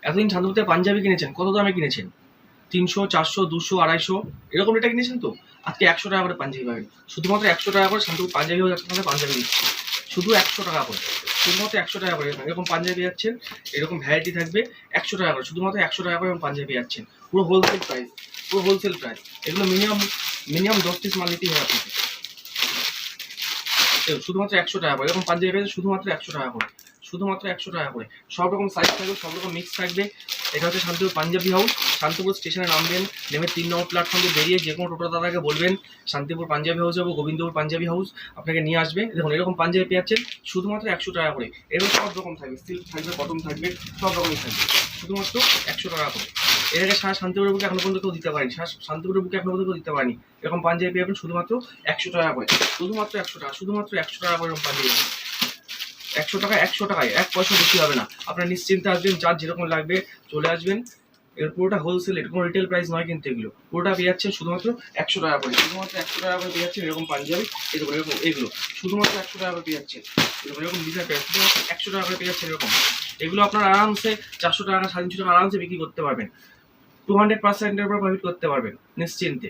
এতদিন শান্তিপুরতে পাঞ্জাবি কিনেছেন, কত দামে কিনেছেন? 300, 400, 200, 250 এরকম রেটে কিনেছেন তো। আজকে 100 টাকা করে পাঞ্জাবি পাবেন, শুধুমাত্র 100 টাকা করে। শান্তিপুর পাঞ্জাবি হাউস আপনাদের পাঞ্জাবি দিচ্ছে শুধু 100 টাকা করে, শুধুমাত্র 100 টাকা করে। এরকম পাঞ্জাবি যাচ্ছেন, এরকম ভ্যারাইটি থাকবে 100 টাকা করে, শুধুমাত্র 100 টাকা করে পাঞ্জাবি যাচ্ছেন। পুরো হোলসেল প্রাইস, পুরো হোলসেল প্রাইস। এগুলো মিনিমাম 10 পিস মাল নিতেই হবে আপনাকে। শুধুমাত্র 100 টাকা করে এরকম পাঞ্জাবি পেয়েছে, শুধুমাত্র 100 টাকা করে, শুধুমাত্র 100 টাকা করে। সব রকম সাইজ থাকবে, সব রকম মিক্স থাকবে। এটা হচ্ছে শান্তিপুর পাঞ্জাবি হাউস। শান্তিপুর স্টেশনে নামবেন, নেমে 3 নম্বর প্ল্যাটফর্ম দিয়ে বেরিয়ে যে কোনো টোটো দাদাকে বলবেন শান্তিপুর পাঞ্জাবি হাউস যাবো, গোবিন্দপুর পাঞ্জাবি হাউস, আপনাকে নিয়ে আসবে। দেখুন এরকম পাঞ্জাবি পেয়ে যাচ্ছেন শুধুমাত্র 100 টাকা করে। এরকম সব রকম থাকবে, সিল্ক থাকবে, কটন থাকবে, সব রকমই থাকবে, শুধুমাত্র 100 টাকা করে। এর আগে সারা শান্তিপুরের বুকে এখনো পর্যন্ত কেউ দিতে পারেনি, সারা শান্তিপুরের বুকে এখনো পর্যন্ত কেউ দিতে পারেনি। এরকম পাঞ্জাবি পেয়ে যাবেন শুধুমাত্র 100 টাকা করে, শুধুমাত্র 100 টাকা, শুধুমাত্র 100 টাকা করে এরকম পাঞ্জাবি পাবেন। 100 টাকা, 100 টাকায় 1 পয়সা বেশি হবে না। আপনার নিশ্চিন্তে আসবেন, যার যেরকম লাগবে চলে আসবেন। এর পুরোটা হোলসেল, এর কোনো রিটেল প্রাইস নয় কিন্তু এগুলো পুরোটা পেয়ে যাচ্ছেন শুধুমাত্র 100 টাকা করে, শুধুমাত্র 100 টাকা করে পেয়ে যাচ্ছেন এরকম পাঞ্জাবি। এরকম এরকম এগুলো শুধুমাত্র 100 টাকা করে পেয়ে যাচ্ছেন। এরকম ডিজাইন পেয়ে শুধুমাত্র 100 টাকা করে পেয়ে যাচ্ছেন এরকম। এগুলো আপনার আরামসে 400 টাকা, 350 টাকা আরামসে বিক্রি করতে পারবেন। 200% এর উপর প্রফিট করতে পারবেন নিশ্চিন্তে।